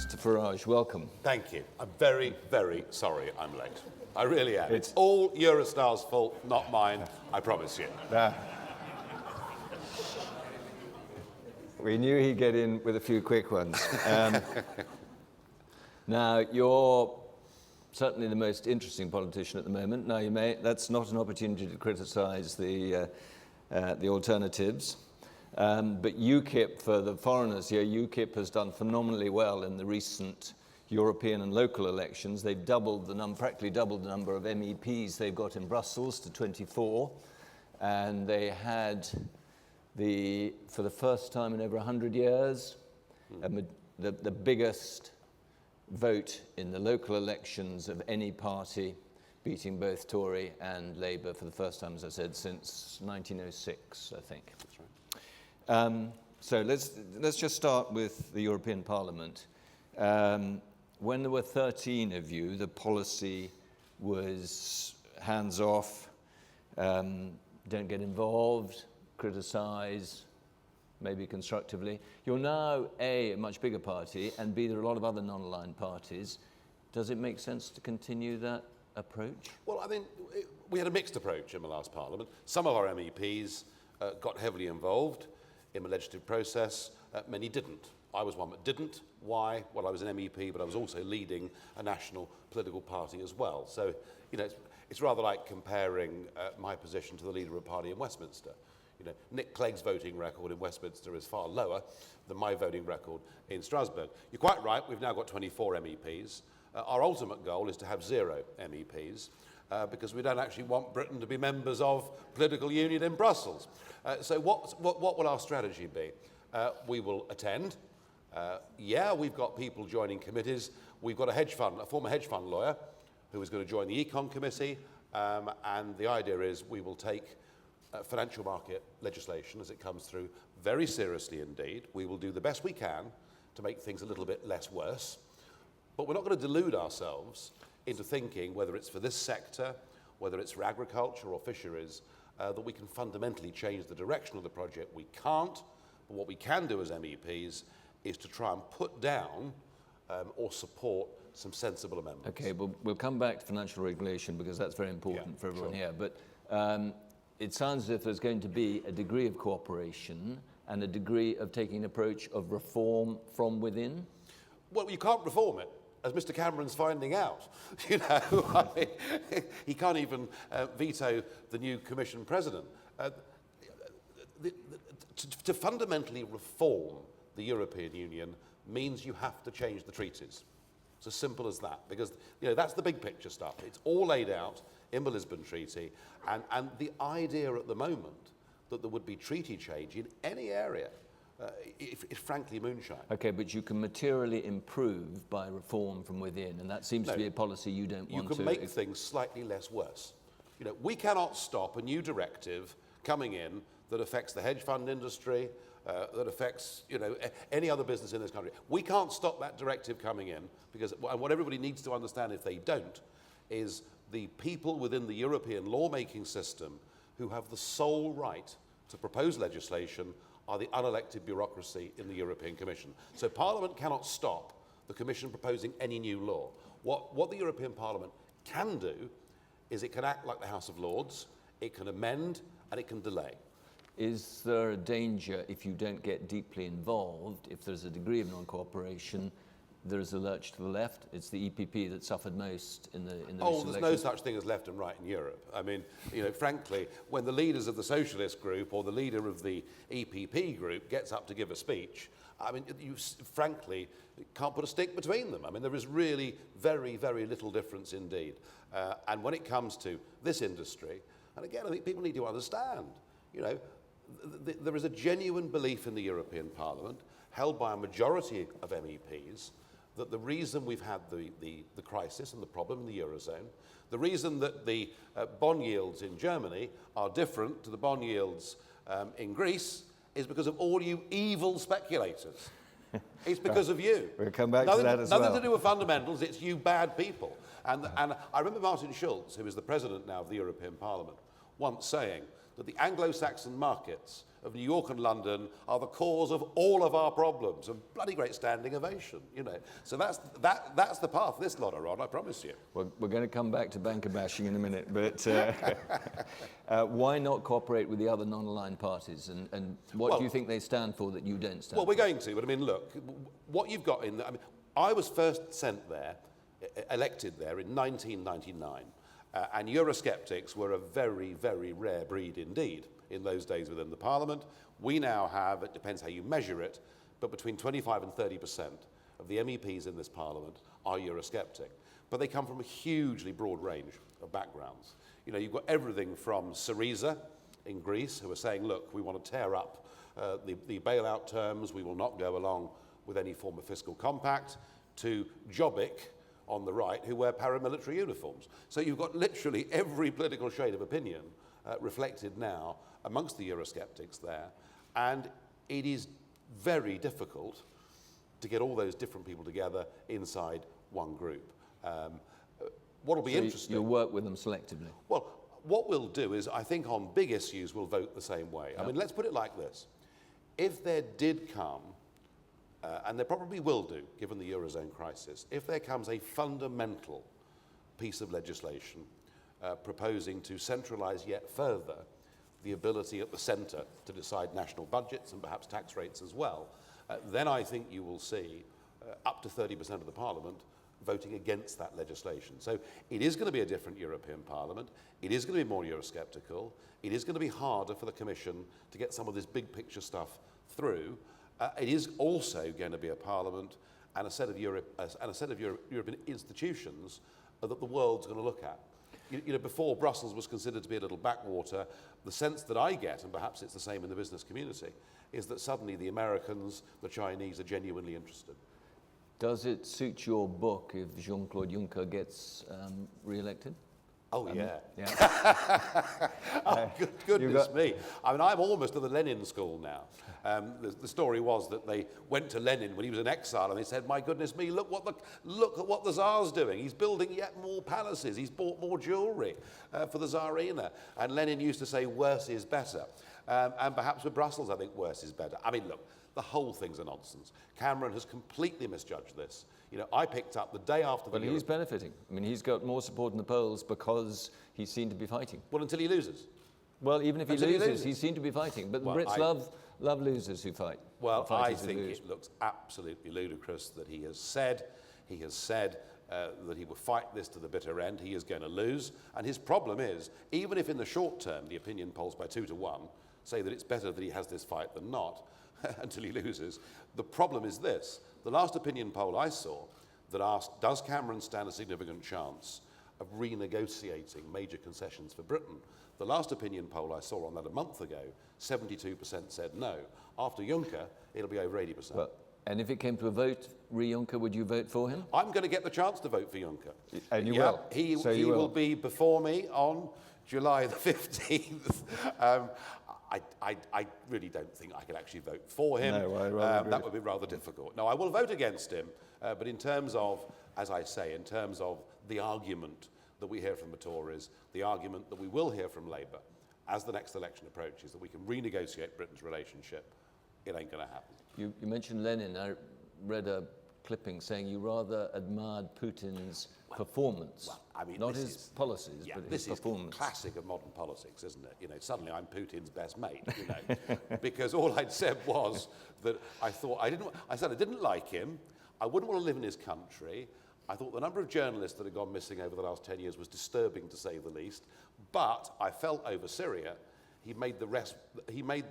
Mr. Farage, welcome. Thank you. I'm very, very sorry I'm late. I really am. It's all Eurostar's fault, not mine, I promise you. We knew he'd get in with a few quick ones. Now, you're certainly the most interesting politician at the moment. Now, that's not an opportunity to criticise the alternatives. But Ukip, for the foreigners here, Ukip has done phenomenally well in the recent European and local elections. They've practically doubled the number of MEPs they've got in Brussels to 24. And they had, for the first time in over 100 years, the biggest vote in the local elections of any party, beating both Tory and Labour for the first time, as I said, since 1906, I think. That's right. So let's just start with the European Parliament. When there were 13 of you, the policy was hands off, don't get involved, criticise, maybe constructively. You're now A, a much bigger party, and B, there are a lot of other non-aligned parties. Does it make sense to continue that approach? Well, I mean, we had a mixed approach in the last Parliament. Some of our MEPs got heavily involved in the legislative process. Many didn't. I was one that didn't. Why? Well, I was an MEP, but I was also leading a national political party as well. So, you know, it's rather like comparing my position to the leader of a party in Westminster. You know, Nick Clegg's voting record in Westminster is far lower than my voting record in Strasbourg. You're quite right, we've now got 24 MEPs. Our ultimate goal is to have 0 MEPs because we don't actually want Britain to be members of political union in Brussels. So what will our strategy be? We will attend. Yeah, we've got people joining committees. We've got a former hedge fund lawyer who is going to join the Econ Committee. And the idea is we will take financial market legislation as it comes through very seriously indeed. We will do the best we can to make things a little bit less worse. But we're not going to delude ourselves into thinking, whether it's for this sector, whether it's for agriculture or fisheries, that we can fundamentally change the direction of the project. We can't. But what we can do as MEPs is to try and put down or support some sensible amendments. Okay, we'll come back to financial regulation because that's very important for everyone here. But it sounds as if there's going to be a degree of cooperation and a degree of taking an approach of reform from within. Well, you can't reform it, as Mr. Cameron's finding out. You know, I mean, he can't even veto the new Commission president. To fundamentally reform the European Union means you have to change the treaties. It's as simple as that, because that's the big picture stuff. It's all laid out in the Lisbon Treaty, and the idea at the moment that there would be treaty change in any area is frankly moonshine. Okay, but you can materially improve by reform from within, and that seems to be a policy you don't want to... You can make things slightly less worse. You know, we cannot stop a new directive coming in that affects the hedge fund industry, that affects any other business in this country. We can't stop that directive coming in because, and what everybody needs to understand if they don't, is the people within the European lawmaking system who have the sole right to propose legislation are the unelected bureaucracy in the European Commission. So Parliament cannot stop the Commission proposing any new law. What the European Parliament can do is it can act like the House of Lords, it can amend, and it can delay. Is there a danger if you don't get deeply involved, if there's a degree of non-cooperation, there's a lurch to the left? It's the EPP that suffered most in the recent there's no such thing as left and right in Europe. I mean, frankly, when the leaders of the Socialist group or the leader of the EPP group gets up to give a speech, I mean, you frankly can't put a stick between them. I mean, there is really very, very little difference indeed. And when it comes to this industry, and again, I think people need to understand, there is a genuine belief in the European Parliament, held by a majority of MEPs, that the reason we've had the crisis and the problem in the Eurozone, the reason that the bond yields in Germany are different to the bond yields in Greece is because of all you evil speculators. It's because of you. We'll come back to that as well. Nothing to do with fundamentals, it's you bad people. And I remember Martin Schulz, who is the president now of the European Parliament, once saying that the Anglo-Saxon markets of New York and London are the cause of all of our problems, and bloody great standing ovation, you know. So that's the path this lot are on, I promise you. Well, we're going to come back to banker bashing in a minute, but why not cooperate with the other non-aligned parties, and what do you think they stand for that you don't stand for? Well, we're going to, but I mean, look, what you've got in there, I mean, I was first sent there, elected there in 1999. And Eurosceptics were a very, very rare breed indeed in those days within the Parliament. We now have, it depends how you measure it, but between 25 and 30% of the MEPs in this Parliament are Eurosceptic. But they come from a hugely broad range of backgrounds. You know, you've got everything from Syriza in Greece, who are saying, look, we want to tear up the bailout terms, we will not go along with any form of fiscal compact, to Jobbik, on the right, who wear paramilitary uniforms. So you've got literally every political shade of opinion reflected now amongst the Eurosceptics there, and it is very difficult to get all those different people together inside one group. What will be interesting... You'll work with them selectively? Well, what we'll do is, I think on big issues, we'll vote the same way. I mean, let's put it like this. If there did come, and there probably will do, given the Eurozone crisis, if there comes a fundamental piece of legislation proposing to centralise yet further the ability at the centre to decide national budgets and perhaps tax rates as well, then I think you will see up to 30% of the Parliament voting against that legislation. So it is going to be a different European Parliament. It is going to be more Eurosceptical. It is going to be harder for the Commission to get some of this big picture stuff through. It is also going to be a Parliament and a set of European institutions that the world's going to look at. You know, before Brussels was considered to be a little backwater, the sense that I get, and perhaps it's the same in the business community, is that suddenly the Americans, the Chinese are genuinely interested. Does it suit your book if Jean-Claude Juncker gets re-elected? Oh, yeah. Yeah. Oh, goodness me. I mean, I'm almost at the Lenin school now. The story was that they went to Lenin when he was in exile and they said, my goodness me, look at what the Tsar's doing. He's building yet more palaces. He's bought more jewellery for the Tsarina. And Lenin used to say, worse is better. And perhaps with Brussels, I think worse is better. I mean, look, the whole thing's a nonsense. Cameron has completely misjudged this. You know, I picked up the day after the... But he's benefiting. I mean, he's got more support in the polls because he's seen to be fighting. Well, until he loses. Well, even if he loses, he's seen to be fighting. But the Brits love losers who fight. Well, I think it looks absolutely ludicrous that he has said that he will fight this to the bitter end. He is going to lose. And his problem is, even if in the short term the opinion polls by 2 to 1 say that it's better that he has this fight than not, until he loses, the problem is this. The last opinion poll I saw that asked, does Cameron stand a significant chance of renegotiating major concessions for Britain? The last opinion poll I saw on that a month ago, 72% said no. After Juncker, it'll be over 80%. Well, and if it came to a vote, re-Juncker, would you vote for him? I'm going to get the chance to vote for Juncker. And you will? He will be before me on July the 15th. I really don't think I could actually vote for him. No, that would be rather difficult. No, I will vote against him, but in terms of, as I say, in terms of the argument that we hear from the Tories, the argument that we will hear from Labour as the next election approaches, that we can renegotiate Britain's relationship, it ain't going to happen. You mentioned Lenin. I read a clipping saying you rather admired Putin's performance, I mean, not his policies, but his performance. This is classic of modern politics, isn't it? You know, suddenly I'm Putin's best mate, you know, because all I'd said was that I said I didn't like him, I wouldn't want to live in his country, I thought the number of journalists that had gone missing over the last 10 years was disturbing, to say the least, but I felt over Syria, he made the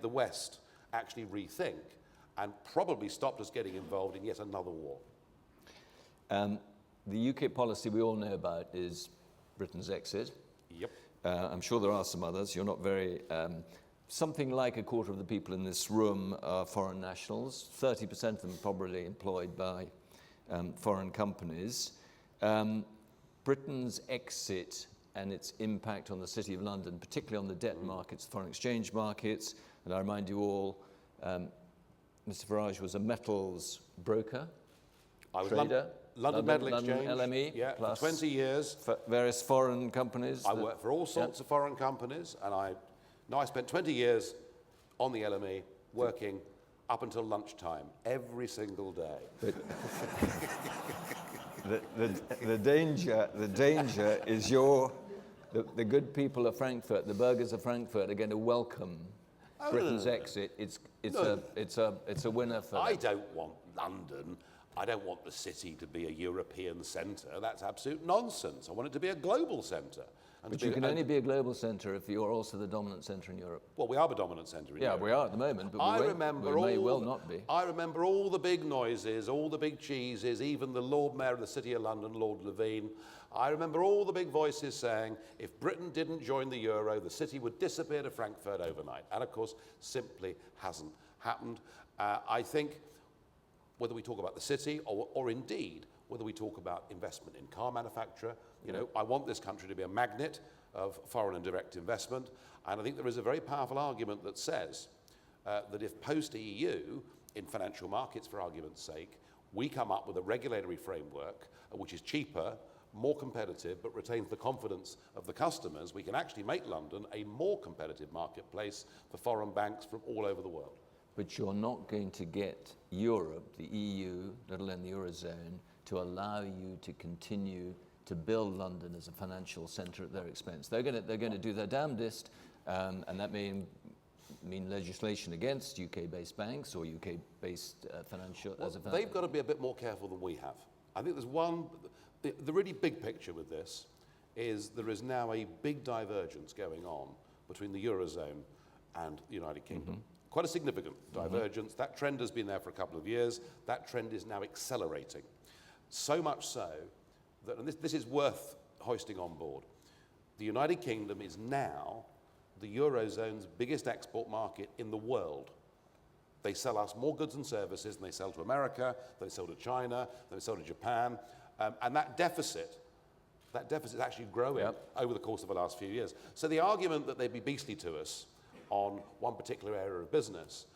West actually rethink and probably stopped us getting involved in yet another war. The Ukip policy we all know about is Britain's exit. Yep. I'm sure there are some others. You're not very... something like a quarter of the people in this room are foreign nationals. 30% of them probably employed by foreign companies. Britain's exit and its impact on the City of London, particularly on the debt markets, foreign exchange markets. And I remind you all, Mr. Farage was a metals broker, trader. London Metal Exchange. LME. Yeah, plus for 20 years. For various foreign companies. I worked for all sorts of foreign companies, and I spent 20 years on the LME, working up until lunchtime, every single day. But the danger is the good people of Frankfurt, the burghers of Frankfurt, are going to welcome Britain's exit. It's a winner for them. I don't want London. I don't want the city to be a European centre. That's absolute nonsense. I want it to be a global centre. But you can only be a global centre if you're also the dominant centre in Europe. Well, we are the dominant centre in Europe. Yeah, we are at the moment, but we may well not be. I remember all the big noises, all the big cheeses, even the Lord Mayor of the City of London, Lord Levine. I remember all the big voices saying, if Britain didn't join the euro, the city would disappear to Frankfurt overnight. And of course, simply hasn't happened. I think whether we talk about the city or indeed whether we talk about investment in car manufacture, I want this country to be a magnet of foreign and direct investment. And I think there is a very powerful argument that says that if post-EU, in financial markets for argument's sake, we come up with a regulatory framework which is cheaper, more competitive, but retains the confidence of the customers, we can actually make London a more competitive marketplace for foreign banks from all over the world. But you're not going to get Europe, the EU, let alone the Eurozone, to allow you to continue to build London as a financial centre at their expense. They're going to do their damnedest, and that may mean legislation against UK-based banks or UK-based financial. They've got to be a bit more careful than we have. I think there's one. The really big picture with this is there is now a big divergence going on between the Eurozone and the United Kingdom. Quite a significant divergence. That trend has been there for a couple of years. That trend is now accelerating. So much so that, and this is worth hoisting on board, the United Kingdom is now the Eurozone's biggest export market in the world. They sell us more goods and services than they sell to America, than they sell to China, than they sell to Japan. And that deficit is actually growing over the course of the last few years. So the argument that they'd be beastly to us on one particular area of business,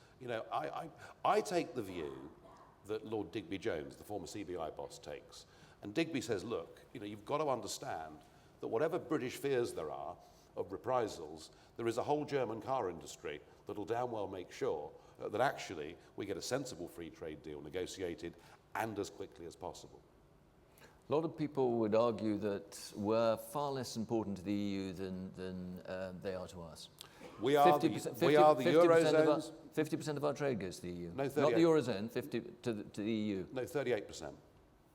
I take the view that Lord Digby Jones, the former CBI boss, takes. And Digby says, look, you've got to understand that whatever British fears there are of reprisals, there is a whole German car industry that'll damn well make sure that actually we get a sensible free trade deal negotiated and as quickly as possible. A lot of people would argue that we're far less important to the EU than they are to us. We are the Eurozone. 50% of our trade goes to the EU. No, 38. Not the Eurozone, 50 to the EU. No, 38%.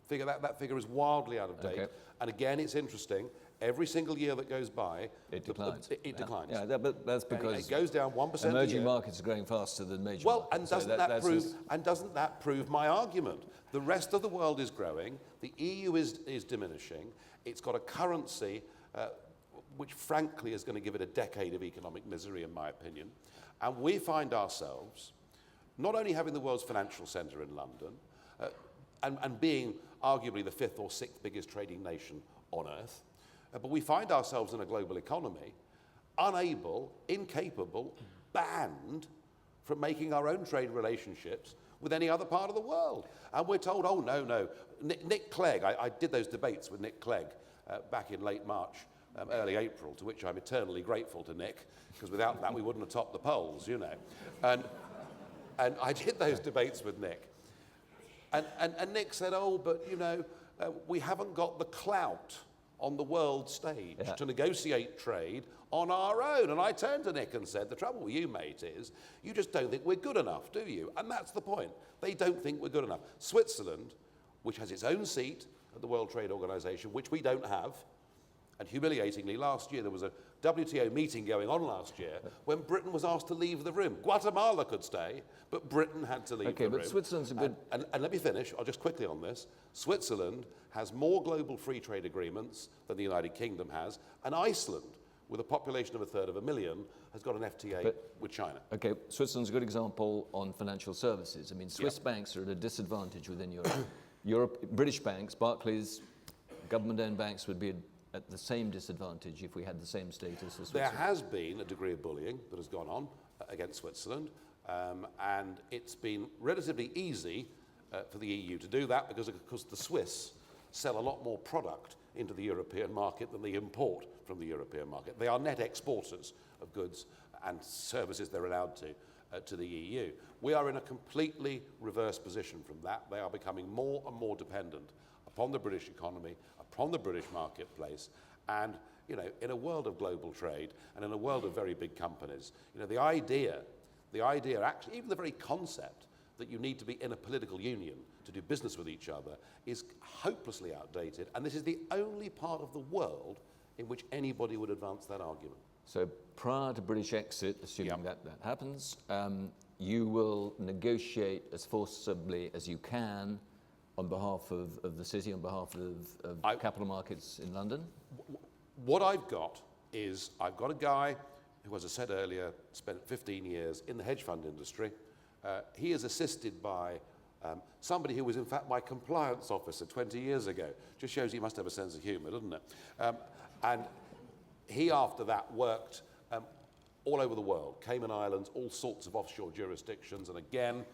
That figure is wildly out of date. Okay. And again, it's interesting. Every single year that goes by, it declines. It declines. Yeah, but that's because it goes down 1% emerging markets are growing faster than major markets. And doesn't that prove my argument? The rest of the world is growing. The EU is diminishing. It's got a currency which, frankly, is going to give it a decade of economic misery, in my opinion. And we find ourselves not only having the world's financial centre in London and being arguably the 5th or 6th biggest trading nation on earth, but we find ourselves in a global economy unable, incapable, banned from making our own trade relationships with any other part of the world. And we're told, oh, no. Nick Clegg, I did those debates with Nick Clegg back in late March, early April, to which I'm eternally grateful to Nick, because without that we wouldn't have topped the polls, And I did those debates with Nick. And Nick said, we haven't got the clout on the world stage to negotiate trade on our own. And I turned to Nick and said, the trouble with you, mate, is you just don't think we're good enough, do you? And that's the point. They don't think we're good enough. Switzerland, which has its own seat at the World Trade Organization, which we don't have, and humiliatingly, last year there was a WTO meeting going on last year when Britain was asked to leave the room. Guatemala could stay, but Britain had to leave the room. Okay, but Switzerland's a good... And let me finish, I'll just quickly on this. Switzerland has more global free trade agreements than the United Kingdom has, and Iceland, with a population of 1/3 has got an FTA with China. Okay, Switzerland's a good example on financial services. I mean, Swiss banks are at a disadvantage within Europe. British banks, Barclays, government-owned banks would be at the same disadvantage if we had the same status as Switzerland. There has been a degree of bullying that has gone on against Switzerland, and it's been relatively easy for the EU to do that because the Swiss sell a lot more product into the European market than they import from the European market. They are net exporters of goods and services they're allowed to the EU. We are in a completely reverse position from that. They are becoming more and more dependent upon the British economy, upon the British marketplace, and in a world of global trade and in a world of very big companies, the idea, actually, even the very concept that you need to be in a political union to do business with each other is hopelessly outdated, and this is the only part of the world in which anybody would advance that argument. So prior to British exit, assuming that happens, you will negotiate as forcibly as you can on behalf of the city, on behalf of capital markets in London? What I've got is, I've got a guy who, as I said earlier, spent 15 years in the hedge fund industry. He is assisted by somebody who was in fact my compliance officer 20 years ago. Just shows he must have a sense of humour, doesn't it? And he, after that, worked all over the world, Cayman Islands, all sorts of offshore jurisdictions, and again,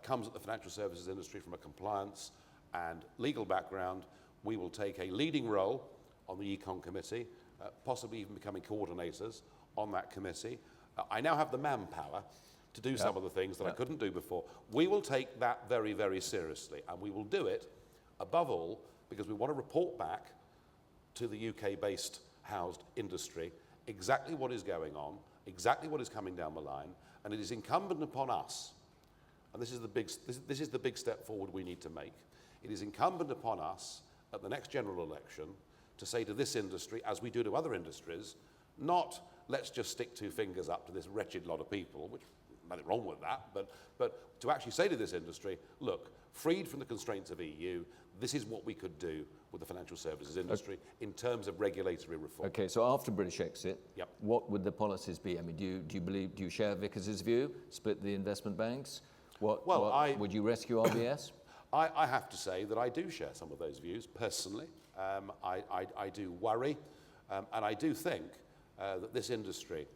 comes at the financial services industry from a compliance and legal background. We will take a leading role on the Econ Committee, possibly even becoming coordinators on that committee. I now have the manpower to do some of the things that I couldn't do before. We will take that very, very seriously, and we will do it, above all, because we want to report back to the UK-based housed industry exactly what is going on, exactly what is coming down the line, and it is incumbent upon us, and this is the big step forward we need to make. It is incumbent upon us at the next general election to say to this industry, as we do to other industries, not let's just stick two fingers up to this wretched lot of people, which nothing wrong with that, but to actually say to this industry, look, freed from the constraints of EU, this is what we could do with the financial services industry in terms of regulatory reform. Okay, so after British exit, what would the policies be? I mean, do you share Vickers's view, split the investment banks? Would you rescue RBS? I have to say that I do share some of those views personally. I do worry, and I do think that this industry,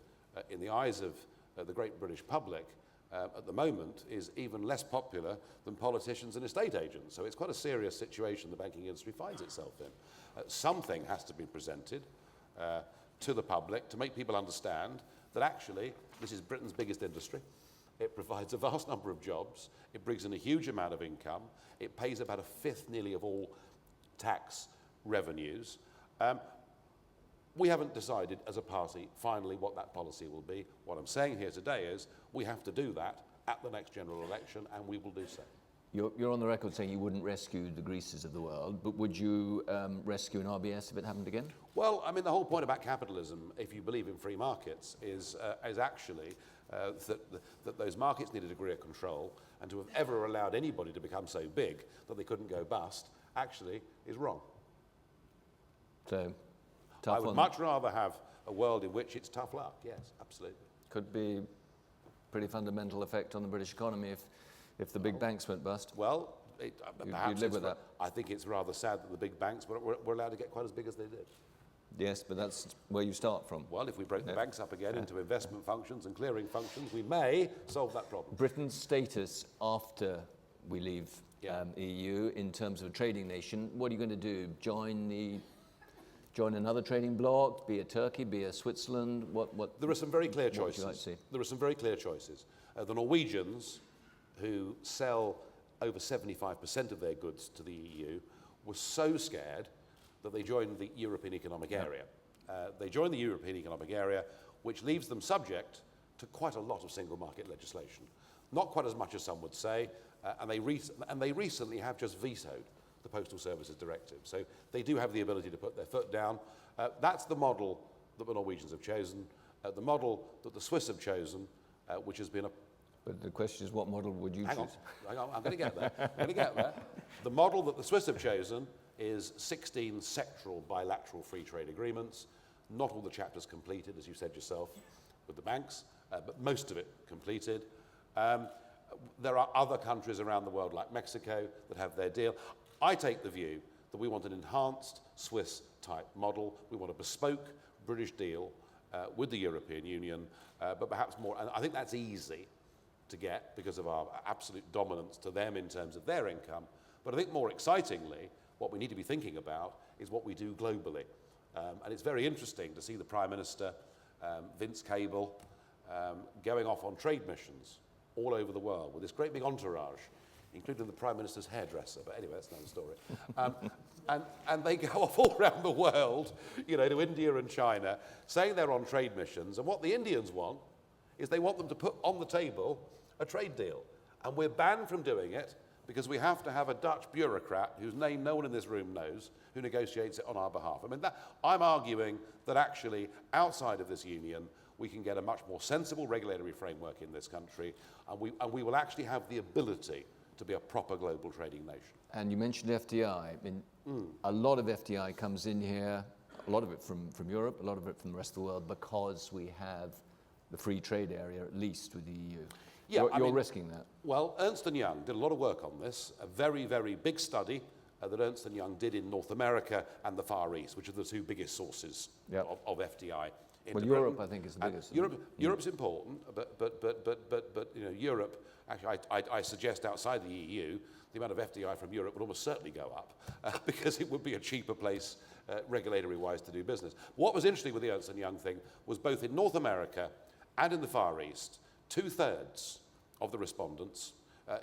in the eyes of the great British public, at the moment is even less popular than politicians and estate agents. So it's quite a serious situation the banking industry finds itself in. Something has to be presented to the public to make people understand that actually this is Britain's biggest industry. It provides a vast number of jobs. It brings in a huge amount of income. It pays about a fifth nearly of all tax revenues. We haven't decided as a party finally what that policy will be. What I'm saying here today is we have to do that at the next general election, and we will do so. You're on the record saying you wouldn't rescue the Greases of the world, but would you rescue an RBS if it happened again? Well, I mean, the whole point about capitalism, if you believe in free markets, is actually that those markets need a degree of control, and to have ever allowed anybody to become so big that they couldn't go bust actually is wrong. So, I would much rather have a world in which it's tough luck, yes, absolutely. Could be pretty fundamental effect on the British economy if the big banks went bust. Well, perhaps live with that. I think it's rather sad that the big banks were allowed to get quite as big as they did. Yes, but that's where you start from. Well, if we break the banks up again into investment functions and clearing functions, we may solve that problem. Britain's status after we leave EU in terms of a trading nation, what are you going to do? Join another trading bloc, be a Turkey, be a Switzerland? What? There are some very clear choices. What would you like to see? There are some very clear choices. The Norwegians, who sell over 75% of their goods to the EU, were so scared that they joined the European Economic Area. They joined the European Economic Area, which leaves them subject to quite a lot of single market legislation. Not quite as much as some would say, and they recently have just vetoed the Postal Services Directive. So they do have the ability to put their foot down. That's the model that the Norwegians have chosen, the model that the Swiss have chosen, which has been a... But the question is, what model would you choose? Hang on, I'm going to get there. The model that the Swiss have chosen is 16 sectoral bilateral free trade agreements. Not all the chapters completed, as you said yourself, with the banks, but most of it completed. There are other countries around the world, like Mexico, that have their deal. I take the view that we want an enhanced Swiss-type model. We want a bespoke British deal with the European Union, but perhaps more, and I think that's easy to get because of our absolute dominance to them in terms of their income. But I think more excitingly, what we need to be thinking about is what we do globally. And it's very interesting to see the Prime Minister, Vince Cable, going off on trade missions all over the world with this great big entourage, including the Prime Minister's hairdresser. But anyway, that's another story. And they go off all around the world, to India and China, saying they're on trade missions. And what the Indians want is they want them to put on the table a trade deal. And we're banned from doing it because we have to have a Dutch bureaucrat whose name no one in this room knows, who negotiates it on our behalf. I'm arguing that actually, outside of this union, we can get a much more sensible regulatory framework in this country, and we will actually have the ability to be a proper global trading nation. And you mentioned FDI. A lot of FDI comes in here, a lot of it from Europe, a lot of it from the rest of the world, because we have the free trade area, at least with the EU. Yeah, you're risking that. Well, Ernst & Young did a lot of work on this, a very, very big study that Ernst & Young did in North America and the Far East, which are the two biggest sources of FDI. Well, Europe, I think, is the biggest. Europe's important, but Europe, actually, I suggest outside the EU, the amount of FDI from Europe would almost certainly go up because it would be a cheaper place, regulatory-wise, to do business. What was interesting with the Ernst & Young thing was both in North America and in the Far East, 2/3 of the respondents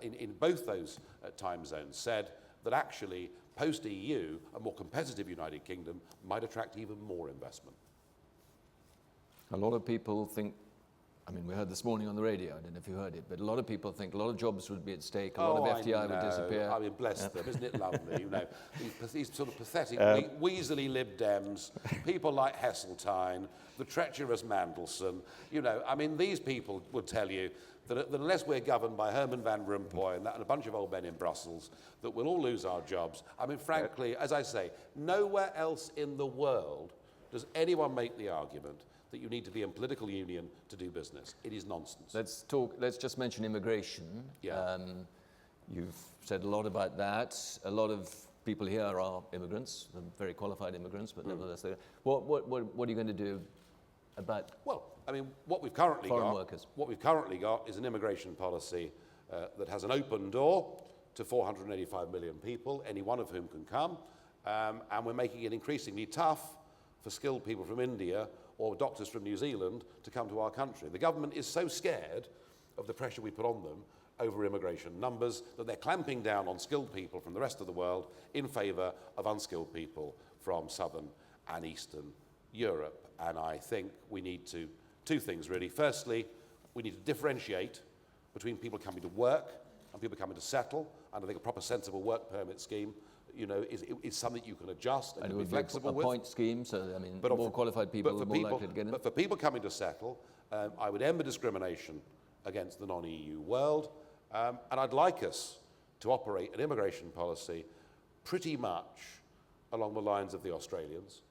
in both those time zones said that actually, post-EU, a more competitive United Kingdom might attract even more investment. A lot of people think, we heard this morning on the radio, I don't know if you heard it, but a lot of people think a lot of jobs would be at stake, a lot of FDI would disappear. Bless them, isn't it lovely? These sort of pathetic, weaselly Lib Dems, people like Heseltine, the treacherous Mandelson, these people would tell you that unless we're governed by Herman Van Rompuy and a bunch of old men in Brussels, that we'll all lose our jobs. Frankly, as I say, nowhere else in the world does anyone make the argument that you need to be in political union to do business. It is nonsense. Let's just mention immigration. Yeah. You've said a lot about that. A lot of people here are immigrants, very qualified immigrants, but nevertheless, what are you going to do about what we've currently foreign workers? What we've currently got is an immigration policy that has an open door to 485 million people, any one of whom can come, and we're making it increasingly tough for skilled people from India or doctors from New Zealand to come to our country. The government is so scared of the pressure we put on them over immigration numbers that they're clamping down on skilled people from the rest of the world in favour of unskilled people from Southern and Eastern Europe. And I think we need to, two things really. Firstly, we need to differentiate between people coming to work and people coming to settle, and I think a proper sensible work permit scheme is something you can adjust and be flexible with. A point scheme, so more qualified people are more likely to get in. But for people coming to settle, I would end the discrimination against the non-EU world, and I'd like us to operate an immigration policy pretty much along the lines of the Australians,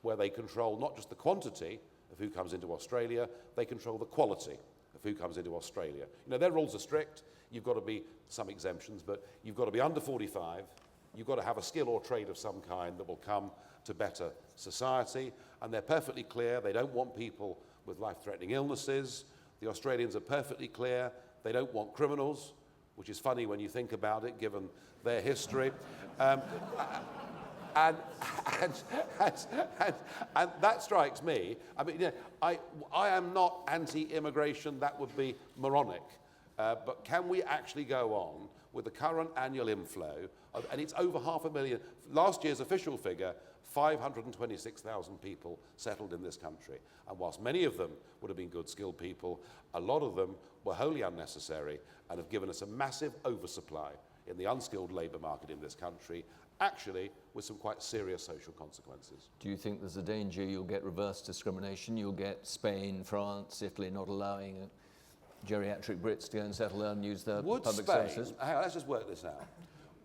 where they control not just the quantity of who comes into Australia, they control the quality of who comes into Australia. Their rules are strict. You've got to be, some exemptions, but you've got to be under 45. You've got to have a skill or trade of some kind that will come to better society. And they're perfectly clear. They don't want people with life-threatening illnesses. The Australians are perfectly clear. They don't want criminals, which is funny when you think about it, given their history. And that strikes me. I am not anti-immigration. That would be moronic. But can we actually go on with the current annual inflow, and it's over 500,000. Last year's official figure, 526,000 people settled in this country. And whilst many of them would have been good skilled people, a lot of them were wholly unnecessary and have given us a massive oversupply in the unskilled labour market in this country, actually with some quite serious social consequences. Do you think there's a danger you'll get reverse discrimination? You'll get Spain, France, Italy not allowing geriatric Brits to go and settle there and use their public services? Hang on, let's just work this out.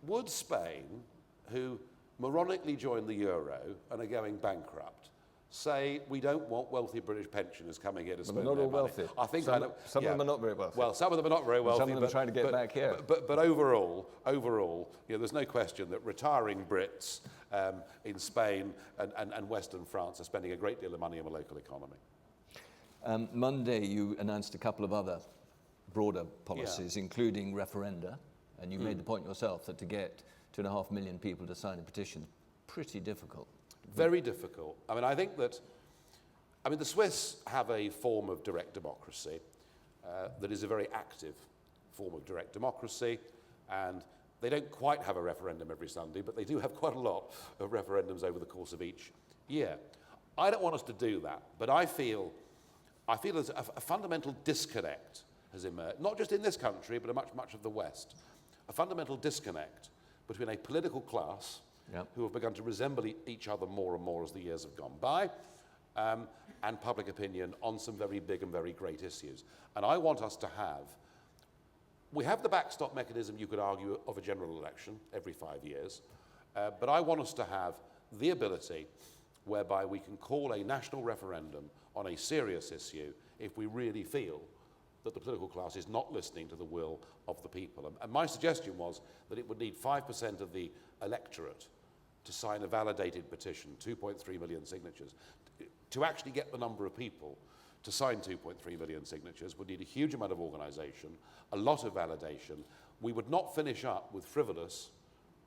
Would Spain, who moronically joined the euro and are going bankrupt, say we don't want wealthy British pensioners coming here to spend their money? They're not all wealthy. I think some of them are not very wealthy. Well, some of them are not very wealthy. Some of them are trying to get back here. But overall, there's no question that retiring Brits in Spain and Western France are spending a great deal of money in the local economy. Monday, you announced a couple of other broader policies, including referenda, and you made the point yourself that to get 2.5 million people to sign a petition is pretty difficult. Very difficult. I think that I mean, the Swiss have a form of direct democracy that is a very active form of direct democracy, and they don't quite have a referendum every Sunday, but they do have quite a lot of referendums over the course of each year. I don't want us to do that, but I feel there's a fundamental disconnect has emerged, not just in this country, but in much of the West. A fundamental disconnect between a political class who have begun to resemble each other more and more as the years have gone by, and public opinion on some very big and very great issues. And I want us to we have the backstop mechanism, you could argue, of a general election every 5 years, but I want us to have the ability whereby we can call a national referendum on a serious issue if we really feel that the political class is not listening to the will of the people. And my suggestion was that it would need 5% of the electorate to sign a validated petition, 2.3 million signatures. To actually get the number of people to sign 2.3 million signatures would need a huge amount of organisation, a lot of validation. We would not finish up with frivolous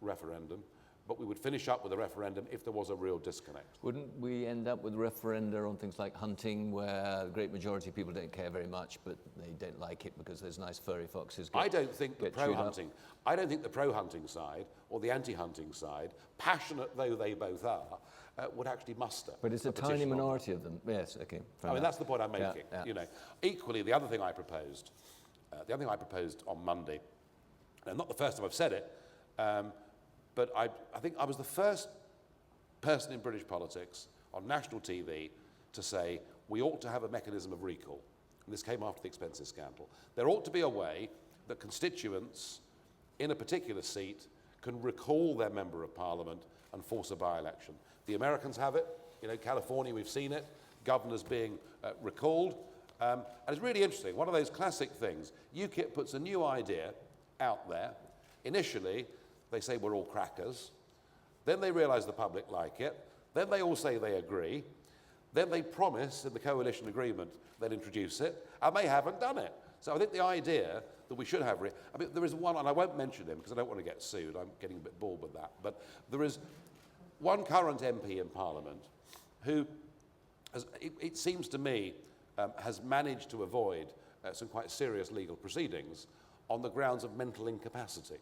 referendum, but we would finish up with a referendum if there was a real disconnect. Wouldn't we end up with referenda on things like hunting, where the great majority of people don't care very much, but they don't like it because there's nice furry foxes? I don't think the pro-hunting side or the anti-hunting side, passionate though they both are, would actually muster. But it's a tiny minority of them. Yes, okay. I mean, that's the point I'm making. Yeah. You know, equally, the other thing I proposed on Monday, and not the first time I've said it, but I think I was the first person in British politics on national TV to say we ought to have a mechanism of recall. And this came after the expenses scandal. There ought to be a way that constituents in a particular seat can recall their member of parliament and force a by-election. The Americans have it. You know, California, we've seen it. Governors being recalled. And it's really interesting. One of those classic things. Ukip puts a new idea out there. Initially, they say we're all crackers. Then they realise the public like it. Then they all say they agree. Then they promise in the coalition agreement they'll introduce it. And they haven't done it. So I think the idea that we should have... I mean, there is one, and I won't mention him because I don't want to get sued. I'm getting a bit bored with that. But there is one current MP in Parliament who, it seems to me, has managed to avoid some quite serious legal proceedings on the grounds of mental incapacity.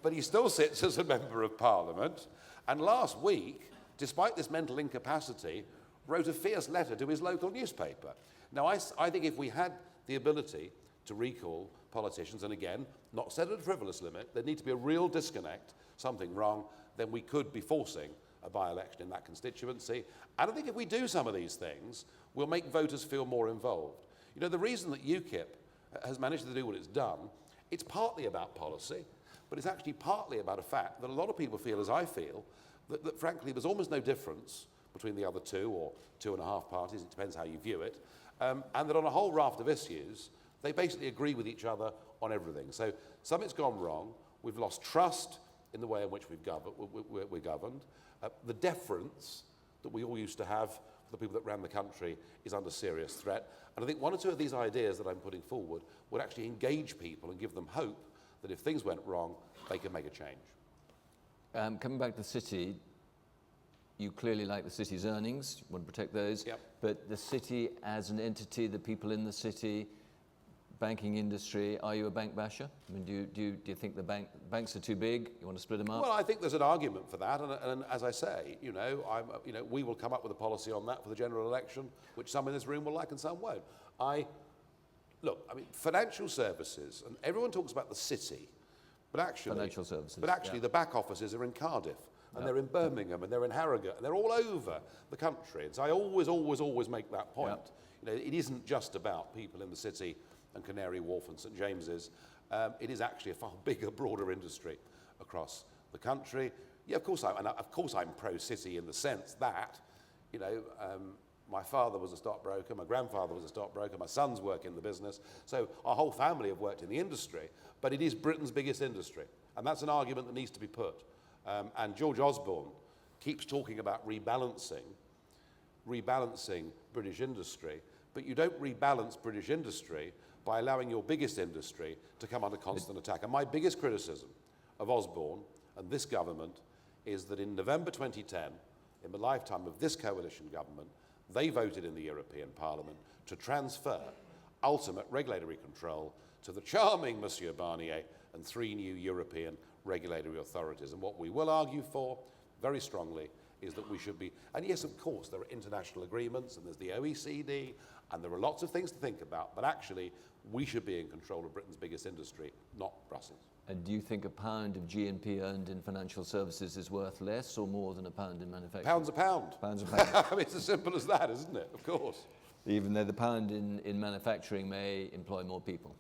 But he still sits as a member of Parliament, and last week, despite this mental incapacity, wrote a fierce letter to his local newspaper. Now, I think if we had the ability to recall politicians, and again, not set at a frivolous limit, there need to be a real disconnect, something wrong, then we could be forcing a by-election in that constituency. And I think if we do some of these things, we'll make voters feel more involved. You know, the reason that UKIP has managed to do what it's done, it's partly about policy, but it's actually partly about a fact that a lot of people feel, as I feel, that frankly there's almost no difference between the other two or 2.5 parties, it depends how you view it, and that on a whole raft of issues, they basically agree with each other on everything. So something's gone wrong, we've lost trust in the way in which we're governed. The deference that we all used to have for the people that ran the country is under serious threat. And I think one or two of these ideas that I'm putting forward would actually engage people and give them hope that if things went wrong, they can make a change. Coming back to the city, you clearly like the city's earnings, you want to protect those, Yep. but the city as an entity, the people in the city, banking industry, are you a bank basher? I mean, do you think the banks are too big? You want to split them up? Well, I think there's an argument for that, and as I say, we will come up with a policy on that for the general election, which some in this room will like and some won't. Financial services, and everyone talks about the city, but actually, Financial services, the back offices are in Cardiff, and they're in Birmingham, and they're in Harrogate, and they're all over the country. And so I always make that point. You know, it isn't just about people in the city and Canary Wharf and St James's. It is actually a far bigger, broader industry across the country. Yeah, of course I'm pro-city in the sense that, my father was a stockbroker, my grandfather was a stockbroker, my sons work in the business, so our whole family have worked in the industry, but it is Britain's biggest industry, and that's an argument that needs to be put. And George Osborne keeps talking about rebalancing British industry, but you don't rebalance British industry by allowing your biggest industry to come under constant attack. And my biggest criticism of Osborne and this government is that in November 2010, in the lifetime of this coalition government, They voted in the European Parliament to transfer ultimate regulatory control to the charming Monsieur Barnier and 3 new European regulatory authorities. And what we will argue for, very strongly, is that we should be, and yes, of course, there are international agreements, and there's the OECD, and there are lots of things to think about, but actually, we should be in control of Britain's biggest industry, not Brussels. And do you think a pound of GNP earned in financial services is worth less or more than a pound in manufacturing? Pound's a pound. Pound's a pound. I mean, it's as simple as that, isn't it? Of course. Even though the pound in manufacturing may employ more people.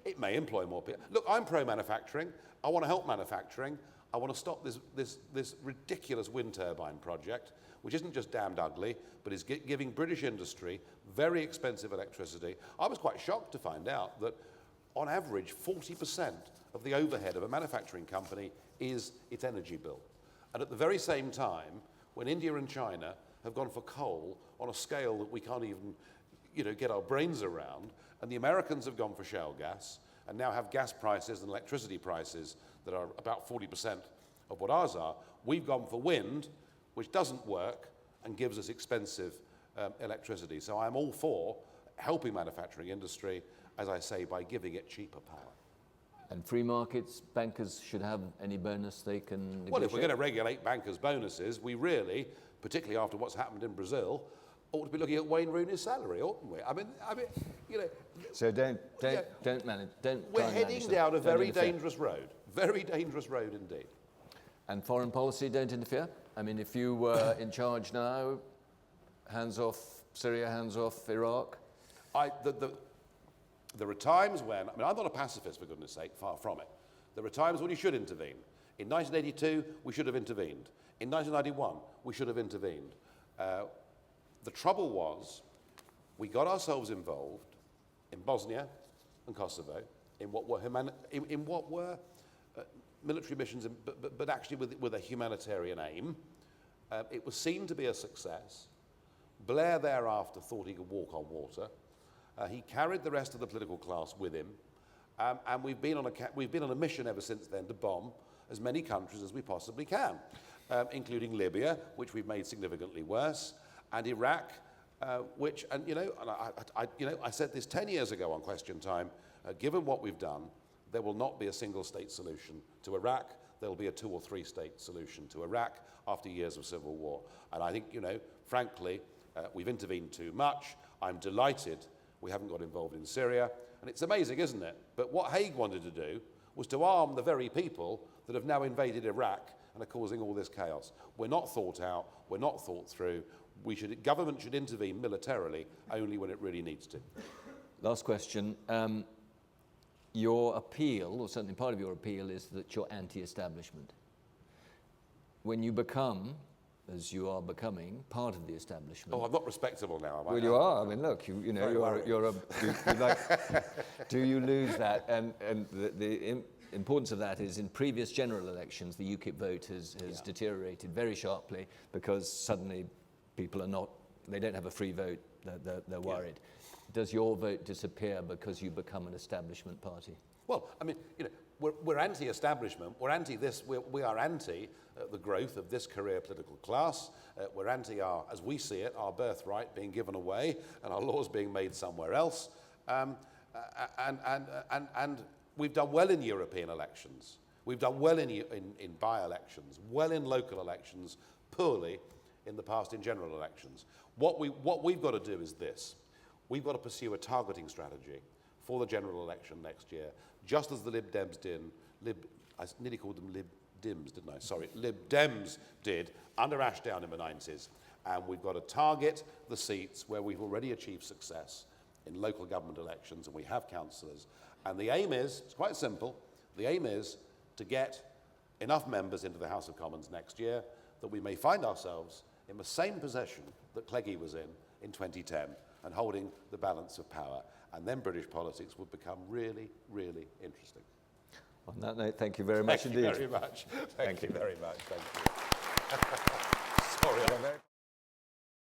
It may employ more people. Look, I'm pro-manufacturing. I want to help manufacturing. I want to stop this ridiculous wind turbine project, which isn't just damned ugly, but is giving British industry very expensive electricity. I was quite shocked to find out that, on average, 40% of the overhead of a manufacturing company is its energy bill. And at the very same time, when India and China have gone for coal on a scale that we can't even get our brains around, and the Americans have gone for shale gas, and now have gas prices and electricity prices that are about 40% of what ours are, we've gone for wind, which doesn't work and gives us expensive electricity. So I'm all for helping manufacturing industry, as I say, by giving it cheaper power. And free markets, bankers should have any bonus they can negotiate? Well, if we're going to regulate bankers' bonuses, we really, particularly after what's happened in Brazil, ought to be looking at Wayne Rooney's salary, oughtn't we? I mean, So don't manage. We're heading down a very dangerous road. Very dangerous road indeed. And foreign policy, don't interfere? I mean, if you were in charge now, hands off Syria, hands off Iraq? There are times when, I'm not a pacifist, for goodness sake, far from it. There are times when you should intervene. In 1982, we should have intervened. In 1991, we should have intervened. The trouble was, we got ourselves involved in Bosnia and Kosovo, in what were military missions, but actually with a humanitarian aim. It was seen to be a success. Blair thereafter thought he could walk on water. He carried the rest of the political class with him, and we've been on a mission ever since then to bomb as many countries as we possibly can, including Libya, which we've made significantly worse, and Iraq, I said this 10 years ago on Question Time. Given what we've done, there will not be a single-state solution to Iraq. There will be a 2 or 3 state solution to Iraq after years of civil war. And I think, frankly, we've intervened too much. I'm delighted we haven't got involved in Syria. And it's amazing, isn't it? But what Haig wanted to do was to arm the very people that have now invaded Iraq and are causing all this chaos. We're not thought out. We're not thought through. Government should intervene militarily only when it really needs to. Last question. Your appeal, or certainly part of your appeal, is that you're anti-establishment. When you become, as you are becoming, part of the establishment. Oh, I'm not respectable now, am I? Well, you are. I mean, look, do you lose that? And the importance of that is in previous general elections, the Ukip vote has deteriorated very sharply because suddenly people they don't have a free vote, they're worried. Does your vote disappear because you become an establishment party? Well, I mean, we're anti-establishment. We're anti this. We are anti the growth of this career political class. We're anti as we see it, our birthright being given away and our laws being made somewhere else. And we've done well in European elections. We've done well in by-elections, well in local elections, poorly in the past in general elections. What we've got to do is this. We've got to pursue a targeting strategy for the general election next year, just as the Lib Dems did. I nearly called them Lib Dims, didn't I? Sorry, Lib Dems did under Ashdown in the 90s. And we've got to target the seats where we've already achieved success in local government elections, and we have councillors. And the aim is, it's quite simple, the aim is to get enough members into the House of Commons next year that we may find ourselves in the same position that Clegg was in 2010, and holding the balance of power. And then British politics would become really, really interesting. On that note, thank you very much indeed. Thank you very much. Thank you very much. Thank you. Sorry.